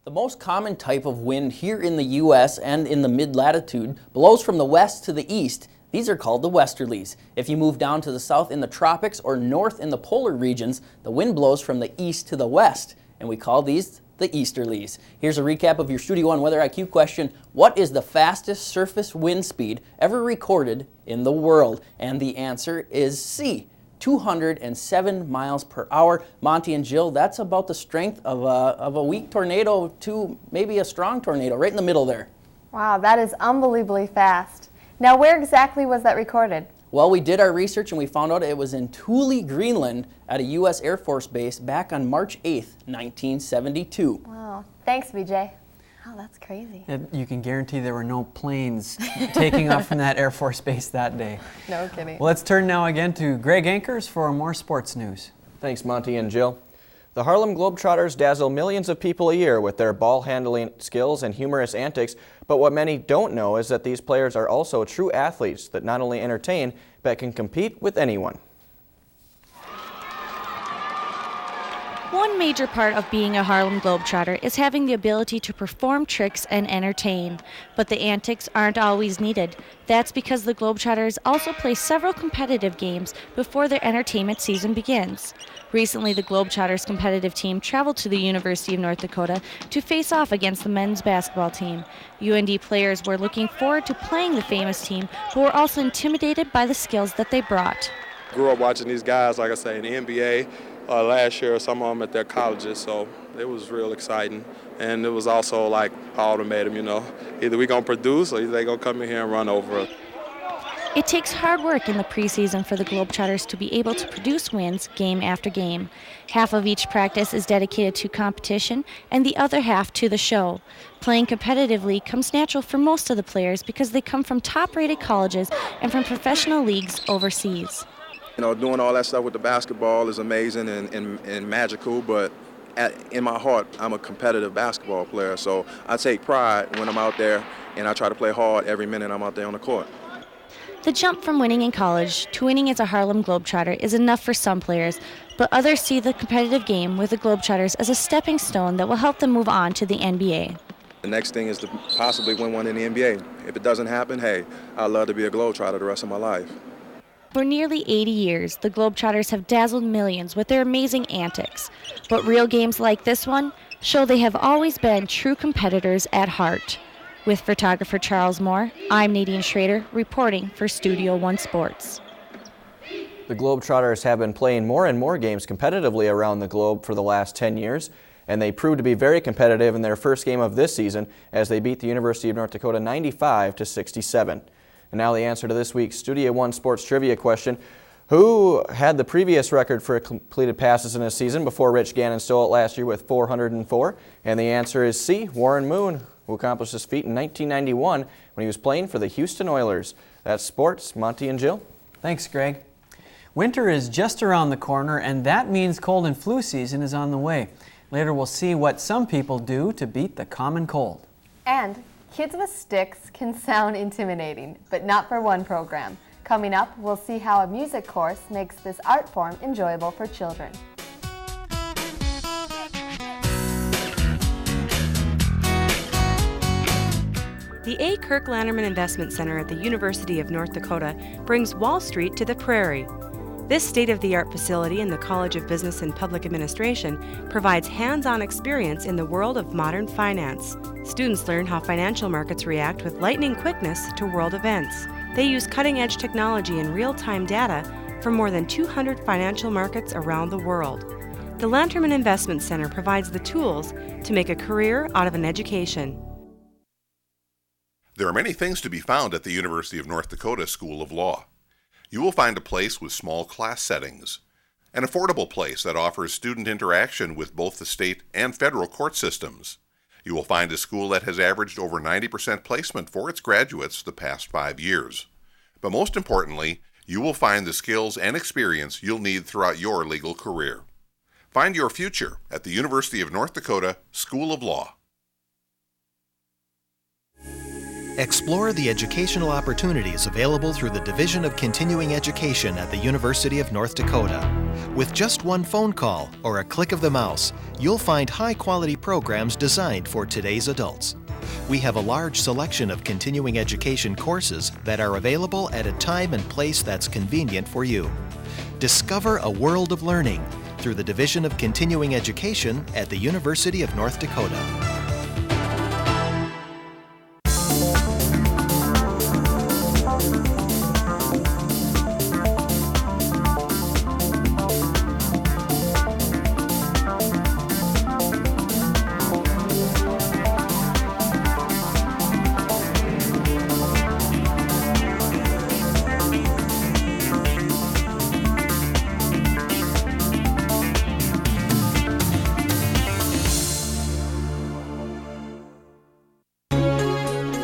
The most common type of wind here in the U.S. and in the mid-latitude blows from the west to the east. These are called the westerlies. If you move down to the south in the tropics or north in the polar regions, the wind blows from the east to the west, and we call these the easterlies. Here's a recap of your Studio One Weather IQ question. What is the fastest surface wind speed ever recorded in the world? And the answer is C, 207 miles per hour. Monty and Jill, that's about the strength of a weak tornado to maybe a strong tornado, right in the middle there. Wow, that is unbelievably fast. Now, where exactly was that recorded? Well, we did our research and we found out it was in Thule, Greenland at a U.S. Air Force base back on March 8th, 1972. Wow, thanks, BJ. Oh, that's crazy. You can guarantee there were no planes taking off from that Air Force base that day. No kidding. Well, let's turn now again to Greg Ankers for more sports news. Thanks, Monty and Jill. The Harlem Globetrotters dazzle millions of people a year with their ball-handling skills and humorous antics, but what many don't know is that these players are also true athletes that not only entertain, but can compete with anyone. One major part of being a Harlem Globetrotter is having the ability to perform tricks and entertain, but the antics aren't always needed. That's because the Globetrotters also play several competitive games before their entertainment season begins. Recently, the Globetrotters competitive team traveled to the University of North Dakota to face off against the men's basketball team. UND players were looking forward to playing the famous team, but were also intimidated by the skills that they brought. Grew up watching these guys, like I say, in the NBA, last year, some of them at their colleges, so it was real exciting. And it was also like ultimatum, either we're going to produce or they're going to come in here and run over us. It takes hard work in the preseason for the Globetrotters to be able to produce wins game after game. Half of each practice is dedicated to competition and the other half to the show. Playing competitively comes natural for most of the players because they come from top-rated colleges and from professional leagues overseas. Doing all that stuff with the basketball is amazing and magical, but in my heart, I'm a competitive basketball player, so I take pride when I'm out there, and I try to play hard every minute I'm out there on the court. The jump from winning in college to winning as a Harlem Globetrotter is enough for some players, but others see the competitive game with the Globetrotters as a stepping stone that will help them move on to the NBA. The next thing is to possibly win one in the NBA. If it doesn't happen, hey, I'd love to be a Globetrotter the rest of my life. For nearly 80 years, the Globetrotters have dazzled millions with their amazing antics. But real games like this one show they have always been true competitors at heart. With photographer Charles Moore, I'm Nadine Schrader, reporting for Studio One Sports. The Globetrotters have been playing more and more games competitively around the globe for the last 10 years, and they proved to be very competitive in their first game of this season as they beat the University of North Dakota 95-67. And now the answer to this week's Studio One Sports Trivia question. Who had the previous record for completed passes in a season before Rich Gannon stole it last year with 404? And the answer is C, Warren Moon, who accomplished this feat in 1991 when he was playing for the Houston Oilers. That's sports. Monty and Jill. Thanks, Greg. Winter is just around the corner, and that means cold and flu season is on the way. Later we'll see what some people do to beat the common cold. And kids with sticks can sound intimidating, but not for one program. Coming up, we'll see how a music course makes this art form enjoyable for children. The A. Kirk Lanterman Investment Center at the University of North Dakota brings Wall Street to the prairie. This state-of-the-art facility in the College of Business and Public Administration provides hands-on experience in the world of modern finance. Students learn how financial markets react with lightning quickness to world events. They use cutting-edge technology and real-time data from more than 200 financial markets around the world. The Lanterman Investment Center provides the tools to make a career out of an education. There are many things to be found at the University of North Dakota School of Law. You will find a place with small class settings, an affordable place that offers student interaction with both the state and federal court systems. You will find a school that has averaged over 90% placement for its graduates the past 5 years. But most importantly, you will find the skills and experience you'll need throughout your legal career. Find your future at the University of North Dakota School of Law. Explore the educational opportunities available through the Division of Continuing Education at the University of North Dakota. With just one phone call or a click of the mouse, you'll find high-quality programs designed for today's adults. We have a large selection of continuing education courses that are available at a time and place that's convenient for you. Discover a world of learning through the Division of Continuing Education at the University of North Dakota.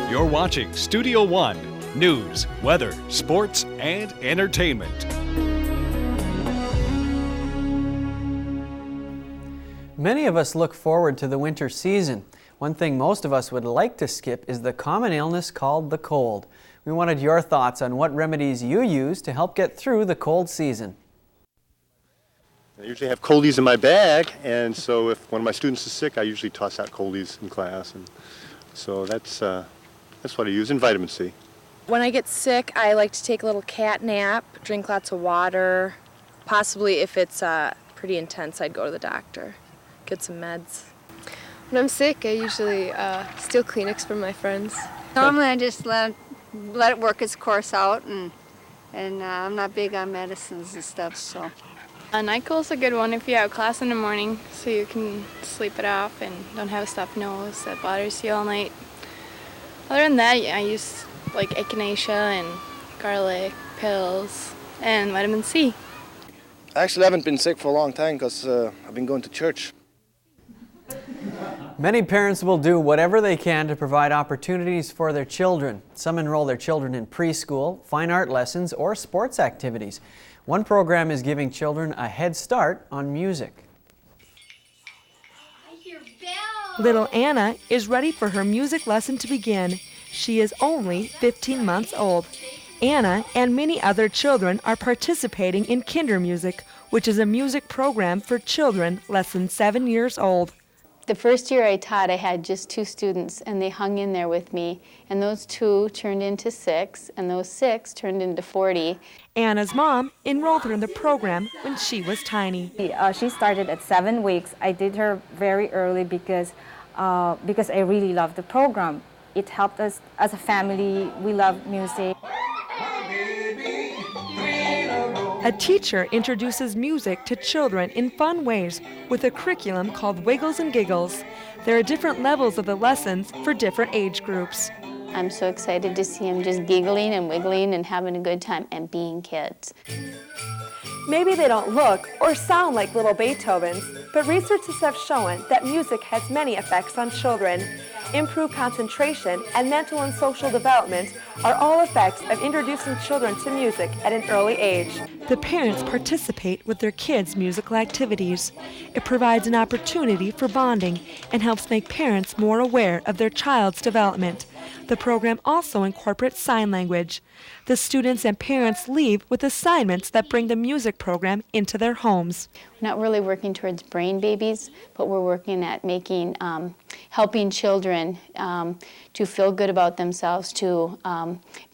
You're watching Studio One, news, weather, sports, and entertainment. Many of us look forward to the winter season. One thing most of us would like to skip is the common illness called the cold. We wanted your thoughts on what remedies you use to help get through the cold season. I usually have coldies in my bag, and so if one of my students is sick, I usually toss out coldies in class, and so that's what I use, and vitamin C. When I get sick, I like to take a little cat nap, drink lots of water. Possibly if it's pretty intense, I'd go to the doctor, get some meds. When I'm sick, I usually steal Kleenex from my friends. Normally I just let it work its course out, and I'm not big on medicines and stuff, so. A night cool is a good one if you have class in the morning, so you can sleep it off and don't have a stuffed nose that bothers you all night. Other than that, I use like echinacea and garlic pills and vitamin C. Actually, I haven't been sick for a long time because I've been going to church. Many parents will do whatever they can to provide opportunities for their children. Some enroll their children in preschool, fine art lessons, or sports activities. One program is giving children a head start on music. Little Anna is ready for her music lesson to begin. She is only 15 months old. Anna and many other children are participating in Kindermusik, which is a music program for children less than 7 years old. The first year I taught, I had just 2 students, and they hung in there with me. And those 2 turned into 6, and those 6 turned into 40. Anna's mom enrolled her in the program when she was tiny. She started at 7 weeks. I did her very early because I really loved the program. It helped us as a family. We love music. A teacher introduces music to children in fun ways with a curriculum called Wiggles and Giggles. There are different levels of the lessons for different age groups. I'm so excited to see them just giggling and wiggling and having a good time and being kids. Maybe they don't look or sound like little Beethovens, but researchers have shown that music has many effects on children. Improved concentration and mental and social development are all effects of introducing children to music at an early age. The parents participate with their kids' musical activities. It provides an opportunity for bonding and helps make parents more aware of their child's development. The program also incorporates sign language. The students and parents leave with assignments that bring the music program into their homes. We're not really working towards brain babies, but we're working at making, helping children to feel good about themselves, to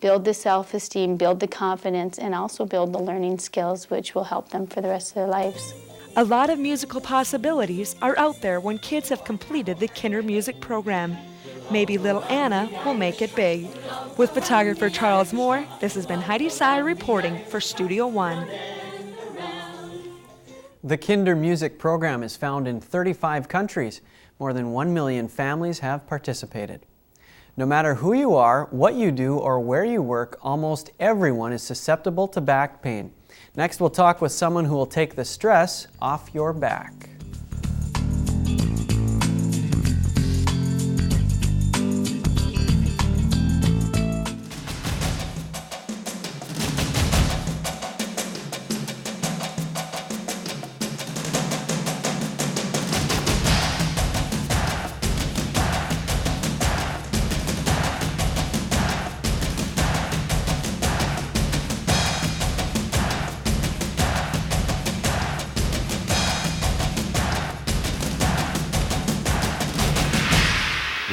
build the self-esteem, build the confidence, and also build the learning skills, which will help them for the rest of their lives. A lot of musical possibilities are out there when kids have completed the Kindermusik program. Maybe little Anna will make it big. With photographer Charles Moore, this has been Heidi Sire reporting for Studio One. The Kindermusik program is found in 35 countries. More than 1 million families have participated. No matter who you are, what you do, or where you work, almost everyone is susceptible to back pain. Next, we'll talk with someone who will take the stress off your back.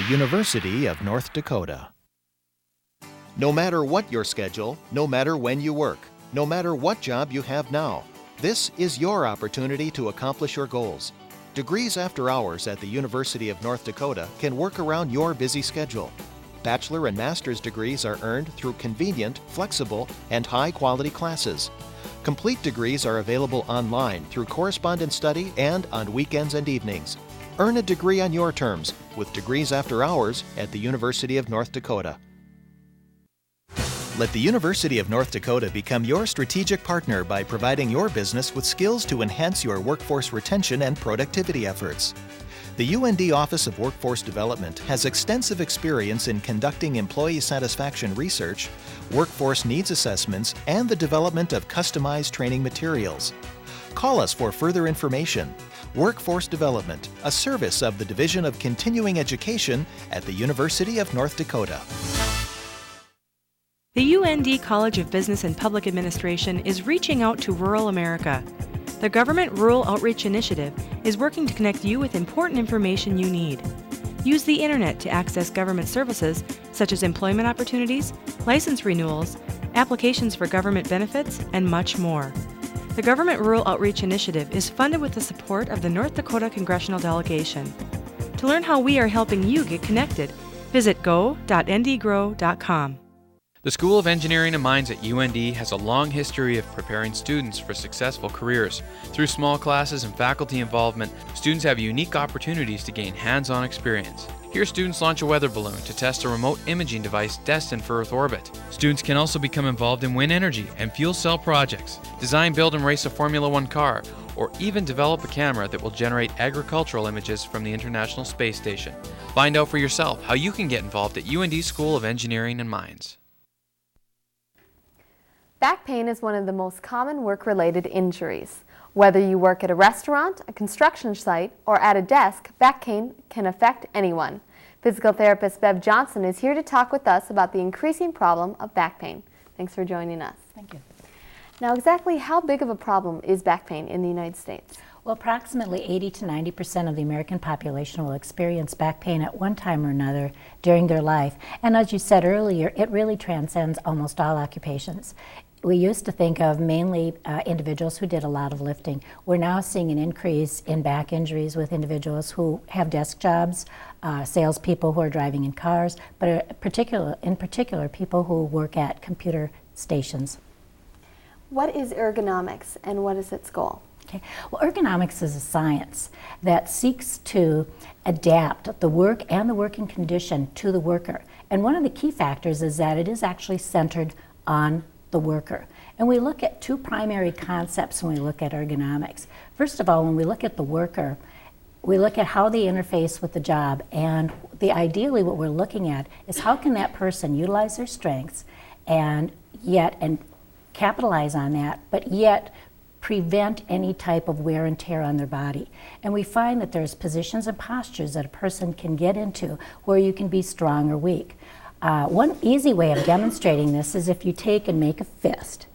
University of North Dakota. No matter what your schedule, no matter when you work, no matter what job you have now, this is your opportunity to accomplish your goals. Degrees After Hours at the University of North Dakota can work around your busy schedule. Bachelor and master's degrees are earned through convenient, flexible, and high-quality classes. Complete degrees are available online through correspondence study and on weekends and evenings. Earn a degree on your terms with Degrees After Hours at the University of North Dakota. Let the University of North Dakota become your strategic partner by providing your business with skills to enhance your workforce retention and productivity efforts. The UND Office of Workforce Development has extensive experience in conducting employee satisfaction research, workforce needs assessments, and the development of customized training materials. Call us for further information. Workforce Development, a service of the Division of Continuing Education at the University of North Dakota. The UND College of Business and Public Administration is reaching out to rural America. The Government Rural Outreach Initiative is working to connect you with important information you need. Use the internet to access government services such as employment opportunities, license renewals, applications for government benefits, and much more. The Government Rural Outreach Initiative is funded with the support of the North Dakota Congressional Delegation. To learn how we are helping you get connected, visit go.ndgrow.com. The School of Engineering and Mines at UND has a long history of preparing students for successful careers. Through small classes and faculty involvement, students have unique opportunities to gain hands-on experience. Here, students launch a weather balloon to test a remote imaging device destined for Earth orbit. Students can also become involved in wind energy and fuel cell projects, design, build, and race a Formula One car, or even develop a camera that will generate agricultural images from the International Space Station. Find out for yourself how you can get involved at UND School of Engineering and Mines. Back pain is one of the most common work-related injuries. Whether you work at a restaurant, a construction site, or at a desk, back pain can affect anyone. Physical therapist Bev Johnson is here to talk with us about the increasing problem of back pain. Thanks for joining us. Thank you. Now, exactly how big of a problem is back pain in the United States? Well, approximately 80 to 90% of the American population will experience back pain at one time or another during their life. And as you said earlier, it really transcends almost all occupations. We used to think of mainly individuals who did a lot of lifting. We're now seeing an increase in back injuries with individuals who have desk jobs, salespeople who are driving in cars, but in particular people who work at computer stations. What is ergonomics and what is its goal? Okay. Well, ergonomics is a science that seeks to adapt the work and the working condition to the worker. And one of the key factors is that it is actually centered on the worker. And we look at two primary concepts when we look at ergonomics. First of all, when we look at the worker, we look at how they interface with the job, and ideally what we're looking at is how can that person utilize their strengths and capitalize on that, but yet prevent any type of wear and tear on their body. And we find that there's positions and postures that a person can get into where you can be strong or weak. One easy way of demonstrating this is if you take and make a fist.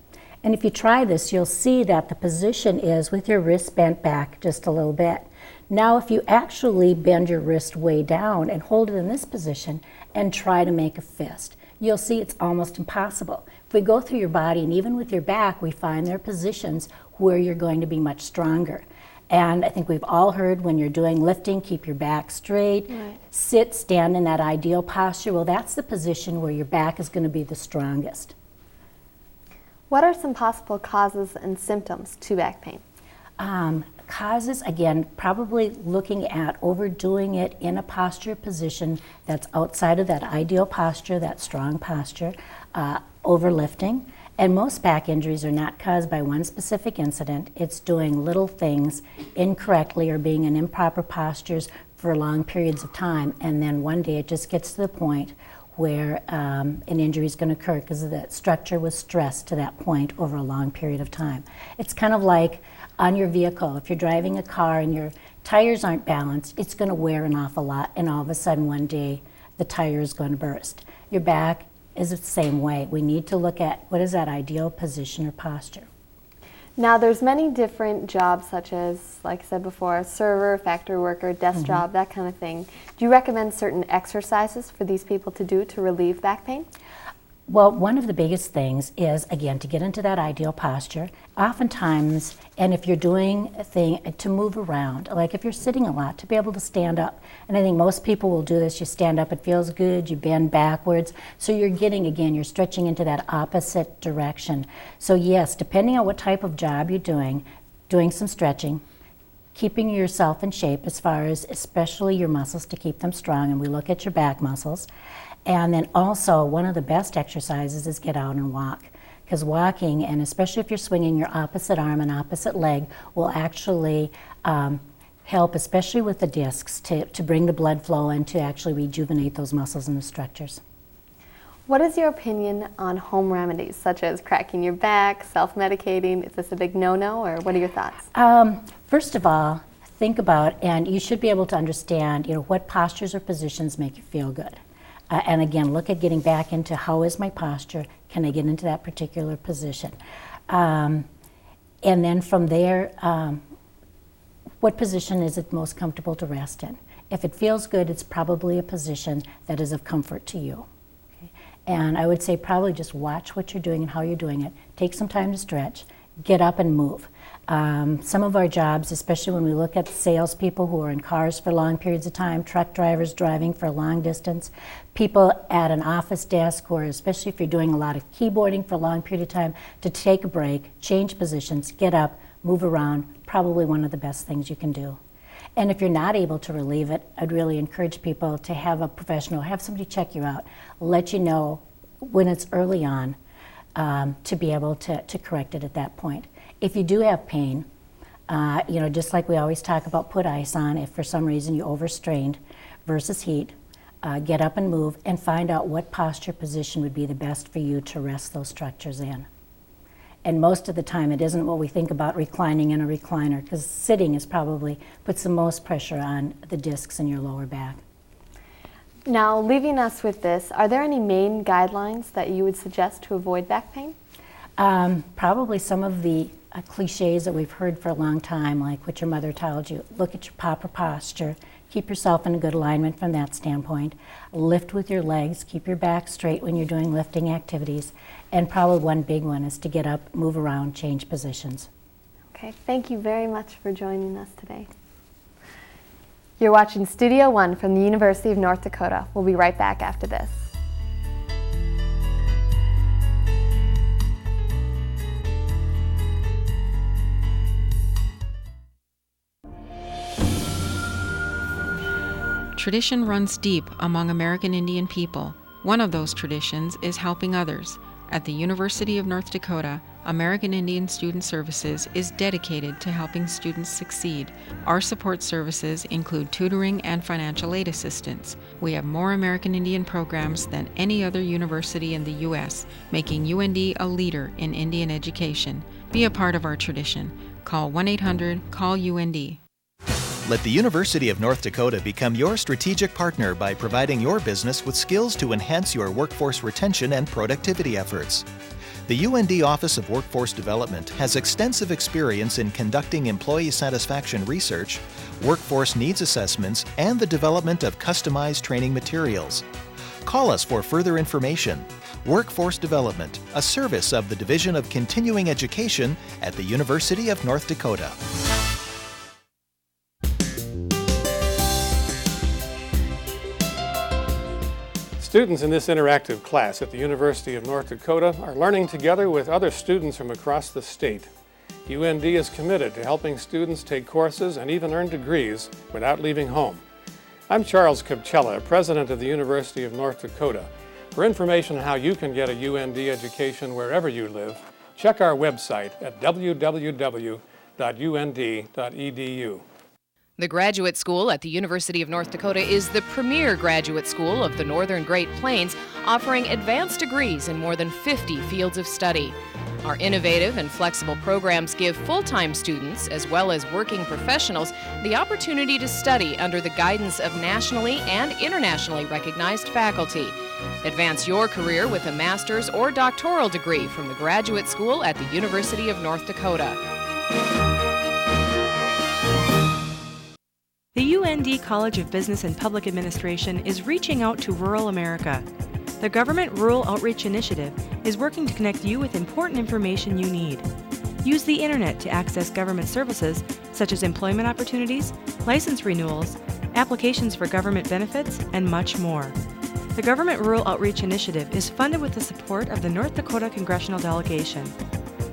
And if you try this, you'll see that the position is with your wrist bent back just a little bit. Now, if you actually bend your wrist way down and hold it in this position and try to make a fist, you'll see it's almost impossible. If we go through your body and even with your back, we find there are positions where you're going to be much stronger. And I think we've all heard when you're doing lifting, keep your back straight, right. Sit, stand in that ideal posture. Well, that's the position where your back is going to be the strongest. What are some possible causes and symptoms to back pain? Causes, again, probably looking at overdoing it in a posture position that's outside of that ideal posture, that strong posture, overlifting. And most back injuries are not caused by one specific incident. It's doing little things incorrectly or being in improper postures for long periods of time. And then one day it just gets to the point where an injury is going to occur because that structure was stressed to that point over a long period of time. It's kind of like on your vehicle. If you're driving a car and your tires aren't balanced, it's going to wear an awful lot, and all of a sudden one day the tire is going to burst. Your back is the same way. We need to look at what is that ideal position or posture. Now, there's many different jobs, such as, like I said before, server, factory worker, desk job, that kind of thing. Do you recommend certain exercises for these people to do to relieve back pain? Well, one of the biggest things is, again, to get into that ideal posture. Oftentimes, and if you're doing a thing to move around, like if you're sitting a lot, to be able to stand up. And I think most people will do this. You stand up, it feels good, you bend backwards. So you're getting, again, you're stretching into that opposite direction. So yes, depending on what type of job you're doing some stretching, keeping yourself in shape as far as especially your muscles to keep them strong, and we look at your back muscles. And then also, one of the best exercises is get out and walk. Because walking, and especially if you're swinging your opposite arm and opposite leg, will actually help, especially with the discs, to bring the blood flow and to actually rejuvenate those muscles and the structures. What is your opinion on home remedies, such as cracking your back, self-medicating? Is this a big no-no, or what are your thoughts? First of all, think about, and you should be able to understand, what postures or positions make you feel good. And again, look at getting back into how is my posture, can I get into that particular position? And then from there, what position is it most comfortable to rest in? If it feels good, it's probably a position that is of comfort to you. Okay? And I would say probably just watch what you're doing and how you're doing it. Take some time to stretch Get up and move. Some of our jobs, especially when we look at salespeople who are in cars for long periods of time, truck drivers driving for a long distance, people at an office desk, or especially if you're doing a lot of keyboarding for a long period of time, to take a break, change positions, get up, move around, probably one of the best things you can do. And if you're not able to relieve it, I'd really encourage people to have a professional, have somebody check you out, let you know when it's early on, to be able to correct it at that point. If you do have pain, just like we always talk about, put ice on if for some reason you overstrained versus heat. Get up and move and find out what posture position would be the best for you to rest those structures in. And most of the time it isn't what we think about reclining in a recliner, because sitting is probably puts the most pressure on the discs in your lower back. Now, leaving us with this, are there any main guidelines that you would suggest to avoid back pain? Probably some of the cliches that we've heard for a long time, like what your mother told you. Look at your proper posture. Keep yourself in a good alignment from that standpoint. Lift with your legs. Keep your back straight when you're doing lifting activities. And probably one big one is to get up, move around, change positions. Okay, thank you very much for joining us today. You're watching Studio One from the University of North Dakota. We'll be right back after this. Tradition runs deep among American Indian people. One of those traditions is helping others. At the University of North Dakota, American Indian Student Services is dedicated to helping students succeed. Our support services include tutoring and financial aid assistance. We have more American Indian programs than any other university in the U.S., making UND a leader in Indian education. Be a part of our tradition. Call 1-800-CALL-UND. Let the University of North Dakota become your strategic partner by providing your business with skills to enhance your workforce retention and productivity efforts. The UND Office of Workforce Development has extensive experience in conducting employee satisfaction research, workforce needs assessments, and the development of customized training materials. Call us for further information. Workforce Development, a service of the Division of Continuing Education at the University of North Dakota. Students in this interactive class at the University of North Dakota are learning together with other students from across the state. UND is committed to helping students take courses and even earn degrees without leaving home. I'm Charles Capcella, President of the University of North Dakota. For information on how you can get a UND education wherever you live, check our website at www.und.edu. The Graduate School at the University of North Dakota is the premier graduate school of the Northern Great Plains, offering advanced degrees in more than 50 fields of study. Our innovative and flexible programs give full-time students, as well as working professionals, the opportunity to study under the guidance of nationally and internationally recognized faculty. Advance your career with a master's or doctoral degree from the Graduate School at the University of North Dakota. The UND College of Business and Public Administration is reaching out to rural America. The Government Rural Outreach Initiative is working to connect you with important information you need. Use the internet to access government services such as employment opportunities, license renewals, applications for government benefits, and much more. The Government Rural Outreach Initiative is funded with the support of the North Dakota Congressional Delegation.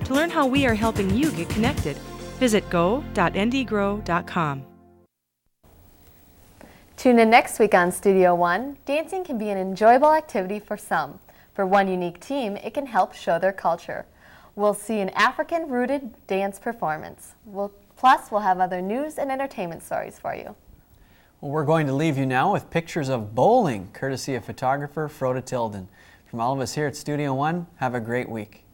To learn how we are helping you get connected, visit go.ndgrow.com. Tune in next week on Studio One. Dancing can be an enjoyable activity for some. For one unique team, it can help show their culture. We'll see an African-rooted dance performance. Plus, we'll have other news and entertainment stories for you. Well, we're going to leave you now with pictures of bowling, courtesy of photographer Froda Tilden. From all of us here at Studio One, have a great week.